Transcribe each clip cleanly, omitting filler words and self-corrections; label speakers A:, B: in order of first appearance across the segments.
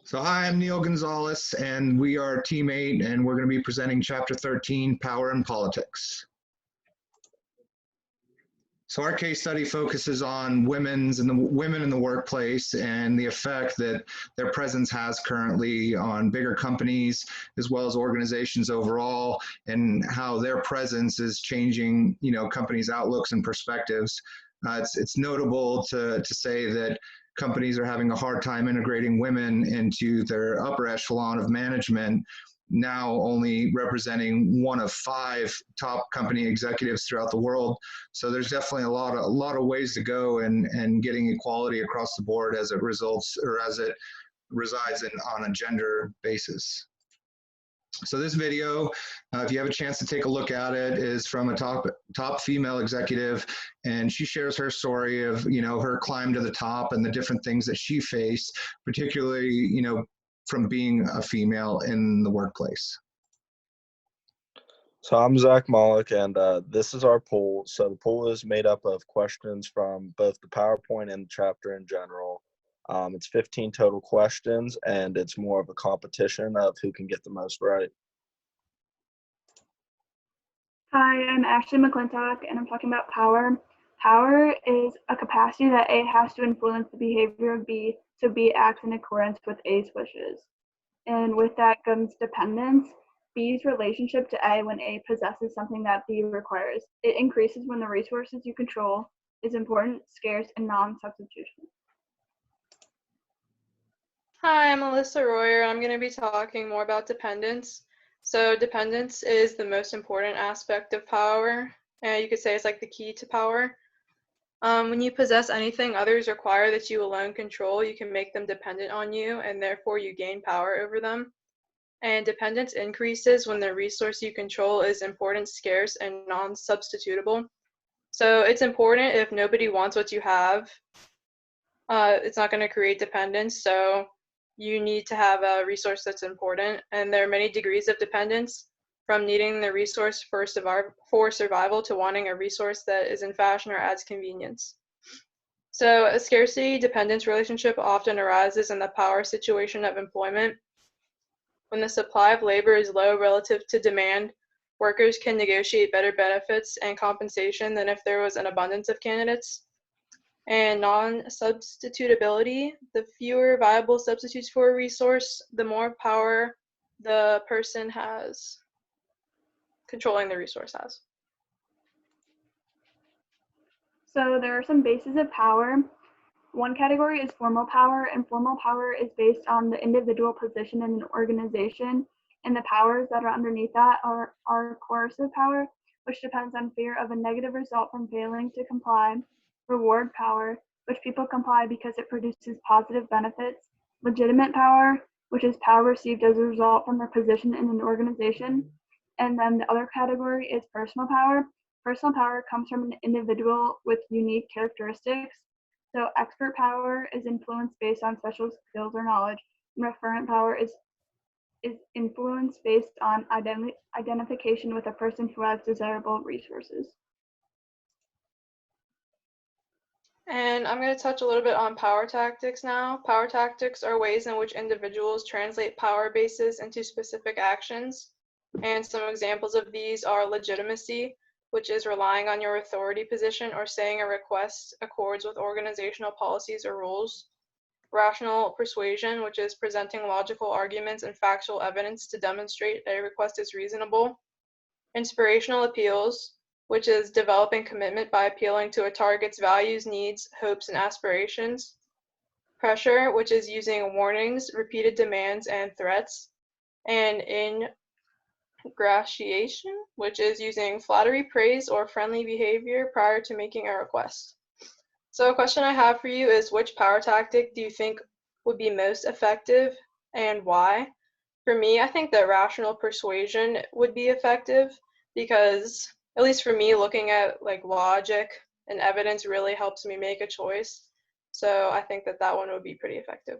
A: So hi, I'm Neal Gonzalez, and we are Team 8, and we're going to be presenting Chapter 13, Power and Politics. So our case study focuses on women in the workplace and the effect that their presence has currently on bigger companies as well as organizations overall, and how their presence is changing, companies' outlooks and perspectives. It's notable to say that companies are having a hard time integrating women into their upper echelon of management, now only representing 1 of 5 top company executives throughout the world. So there's definitely a lot of ways to go in getting equality across the board as it resides on a gender basis. So this video, if you have a chance to take a look at it, is from a top female executive, and she shares her story of her climb to the top and the different things that she faced, particularly from being a female in the workplace.
B: So I'm Zach Mollick, and this is our poll. So the poll is made up of questions from both the PowerPoint and the chapter in general. It's 15 total questions, and it's more of a competition of who can get the most right.
C: Hi, I'm Ashley McClintock, and I'm talking about power. Power is a capacity that A has to influence the behavior of B, so B acts in accordance with A's wishes. And with that comes dependence. B's relationship to A when A possesses something that B requires. It increases when the resources you control is important, scarce, and non-substitutional.
D: Hi, I'm Alyssa Royer. I'm going to be talking more about dependence. So dependence is the most important aspect of power, and you could say it's like the key to power. When you possess anything others require that you alone control, you can make them dependent on you, and therefore you gain power over them. And dependence increases when the resource you control is important, scarce, and non-substitutable. So it's important if nobody wants what you have. It's not going to create dependence, so you need to have a resource that's important. And there are many degrees of dependence, from needing the resource for survival to wanting a resource that is in fashion or adds convenience. So a scarcity-dependence relationship often arises in the power situation of employment. When the supply of labor is low relative to demand, workers can negotiate better benefits and compensation than if there was an abundance of candidates. And non-substitutability, the fewer viable substitutes for a resource, the more power the person has controlling the resource has.
C: So there are some bases of power. One category is formal power, and formal power is based on the individual position in an organization, and the powers that are underneath that are coercive power, which depends on fear of a negative result from failing to comply. Reward power, which people comply because it produces positive benefits. Legitimate power, which is power received as a result from their position in an organization. And then the other category is personal power. Personal power comes from an individual with unique characteristics. So expert power is influence based on special skills or knowledge, and referent power is influence based on identification with a person who has desirable resources.
D: And I'm going to touch a little bit on power tactics now. Power tactics are ways in which individuals translate power bases into specific actions. And some examples of these are legitimacy, which is relying on your authority position or saying a request accords with organizational policies or rules. Rational persuasion, which is presenting logical arguments and factual evidence to demonstrate a request is reasonable. Inspirational appeals, which is developing commitment by appealing to a target's values, needs, hopes, and aspirations. Pressure, which is using warnings, repeated demands, and threats. And ingratiation, which is using flattery, praise, or friendly behavior prior to making a request. So a question I have for you is, which power tactic do you think would be most effective and why? For me, I think that rational persuasion would be effective because, at least for me, looking at like logic and evidence really helps me make a choice. So I think that that one would be pretty effective.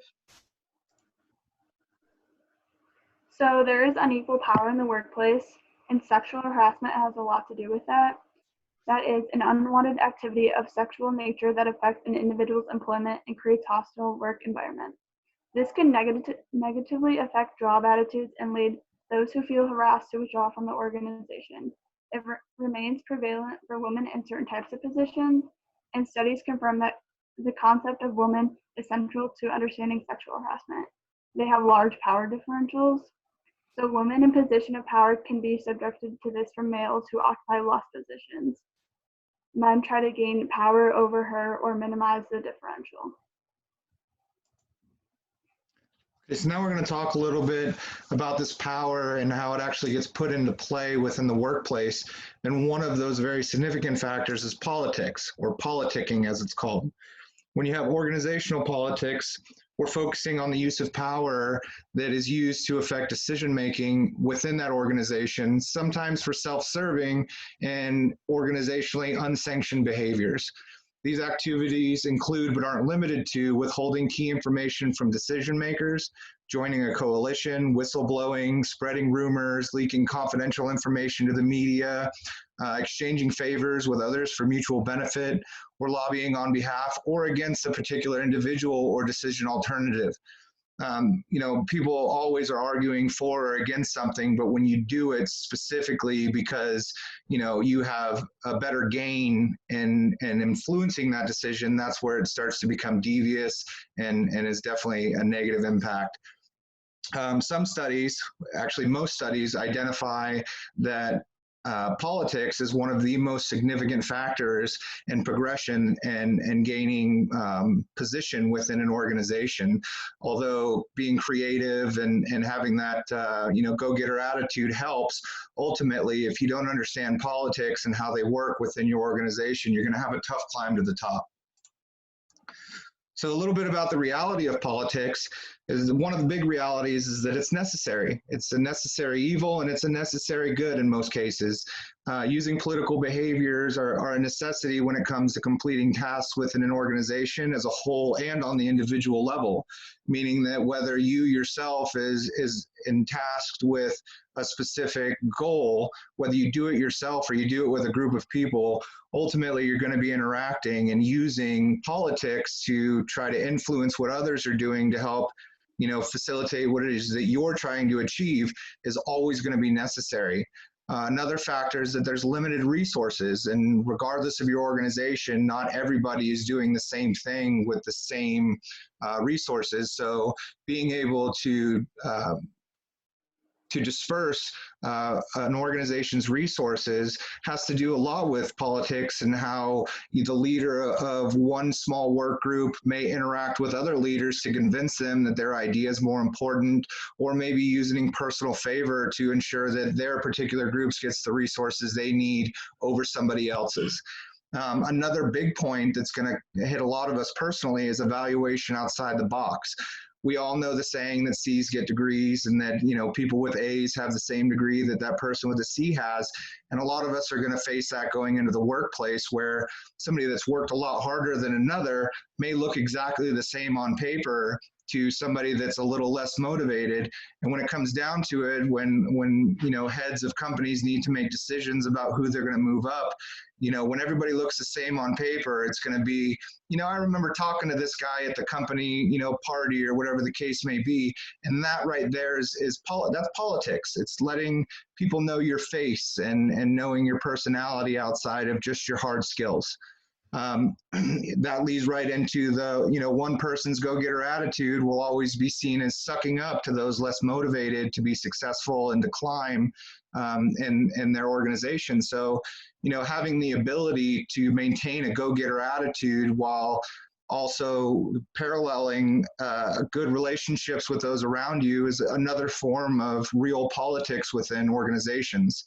C: So there is unequal power in the workplace, and sexual harassment has a lot to do with that. that is, an unwanted activity of sexual nature that affects an individual's employment and creates hostile work environment. This can negatively affect job attitudes and lead those who feel harassed to withdraw from the organization. It remains prevalent for women in certain types of positions, and studies confirm that the concept of woman is central to understanding sexual harassment. They have large power differentials, so women in position of power can be subjected to this from males who occupy less positions. Men try to gain power over her or minimize the differential.
A: Okay, so now we're going to talk a little bit about this power and how it actually gets put into play within the workplace. And one of those very significant factors is politics, or politicking as it's called. When you have organizational politics, we're focusing on the use of power that is used to affect decision-making within that organization, sometimes for self-serving and organizationally unsanctioned behaviors. These activities include, but aren't limited to, withholding key information from decision makers, joining a coalition, whistleblowing, spreading rumors, leaking confidential information to the media, exchanging favors with others for mutual benefit, or lobbying on behalf or against a particular individual or decision alternative. People always are arguing for or against something, but when you do it specifically because, you have a better gain in influencing that decision, that's where it starts to become devious and is definitely a negative impact. Some studies, actually most studies, identify that politics is one of the most significant factors in progression and gaining position within an organization. Although being creative and having that go-getter attitude helps, ultimately, if you don't understand politics and how they work within your organization, you're going to have a tough climb to the top. So a little bit about the reality of politics is one of the big realities is that it's necessary. It's a necessary evil and it's a necessary good in most cases. Using political behaviors are a necessity when it comes to completing tasks within an organization as a whole and on the individual level, meaning that whether you yourself is tasked with a specific goal, whether you do it yourself or you do it with a group of people, ultimately you're going to be interacting and using politics to try to influence what others are doing to help facilitate what it is that you're trying to achieve is always going to be necessary. Another factor is that there's limited resources, and regardless of your organization, not everybody is doing the same thing with the same resources. So being able to disperse an organization's resources has to do a lot with politics and how the leader of one small work group may interact with other leaders to convince them that their idea is more important, or maybe using personal favor to ensure that their particular groups gets the resources they need over somebody else's. Another big point that's going to hit a lot of us personally is evaluation outside the box. We all know the saying that C's get degrees and that, people with A's have the same degree that that person with a C has. And a lot of us are going to face that going into the workplace where somebody that's worked a lot harder than another may look exactly the same on paper to somebody that's a little less motivated. And when it comes down to it, when heads of companies need to make decisions about who they're going to move up, when everybody looks the same on paper, it's going to be, I remember talking to this guy at the company, party or whatever the case may be. And that right there that's politics. It's letting people know your face and knowing your personality outside of just your hard skills. That leads right into the, one person's go-getter attitude will always be seen as sucking up to those less motivated to be successful and to climb in their organization. So, having the ability to maintain a go-getter attitude while also paralleling good relationships with those around you is another form of real politics within organizations.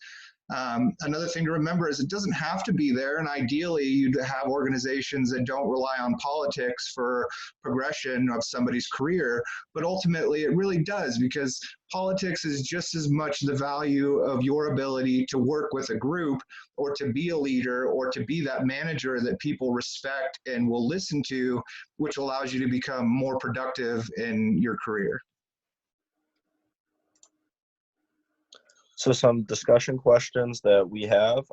A: Another thing to remember is it doesn't have to be there, and ideally you'd have organizations that don't rely on politics for progression of somebody's career, but ultimately it really does, because politics is just as much the value of your ability to work with a group or to be a leader or to be that manager that people respect and will listen to, which allows you to become more productive in your career.
B: So some discussion questions that we have.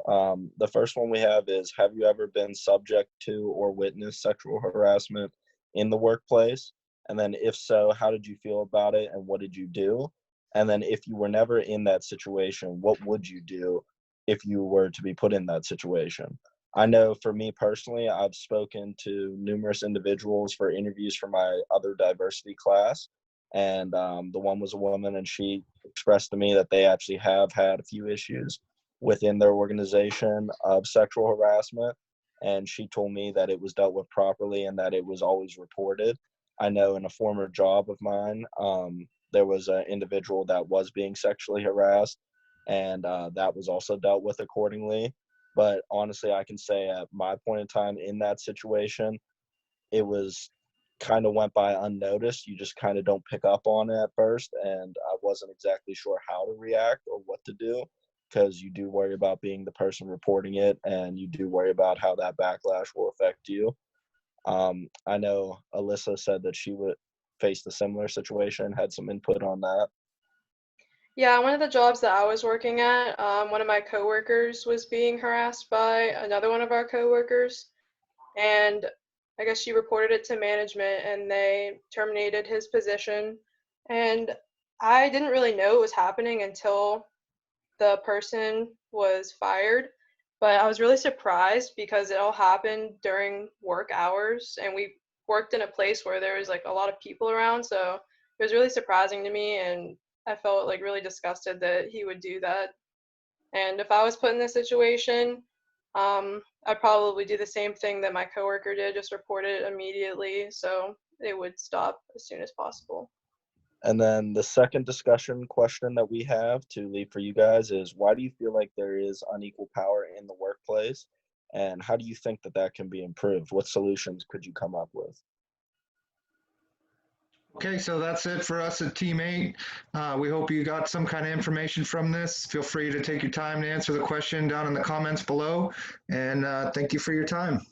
B: The first one we have is, have you ever been subject to or witnessed sexual harassment in the workplace? And then if so, how did you feel about it and what did you do? And then if you were never in that situation, what would you do if you were to be put in that situation? I know for me personally, I've spoken to numerous individuals for interviews for my other diversity class. And the one was a woman, and she expressed to me that they actually have had a few issues within their organization of sexual harassment. And she told me that it was dealt with properly and that it was always reported. I know in a former job of mine, there was an individual that was being sexually harassed, and that was also dealt with accordingly. But honestly, I can say at my point in time in that situation, it was kind of went by unnoticed. You just kind of don't pick up on it at first, and I wasn't exactly sure how to react or what to do, because you do worry about being the person reporting it, and you do worry about how that backlash will affect you. I know Alyssa said that she would face a similar situation, had some input on that.
D: Yeah, one of the jobs that I was working at, one of my coworkers was being harassed by another one of our coworkers, and I guess she reported it to management and they terminated his position. And I didn't really know it was happening until the person was fired. But I was really surprised because it all happened during work hours and we worked in a place where there was like a lot of people around. So it was really surprising to me and I felt like really disgusted that he would do that. And if I was put in this situation, I'd probably do the same thing that my coworker did, just report it immediately so it would stop as soon as possible.
B: And then the second discussion question that we have to leave for you guys is, why do you feel like there is unequal power in the workplace? And how do you think that that can be improved? What solutions could you come up with?
A: Okay, so that's it for us at Team 8. We hope you got some kind of information from this. Feel free to take your time to answer the question down in the comments below. And thank you for your time.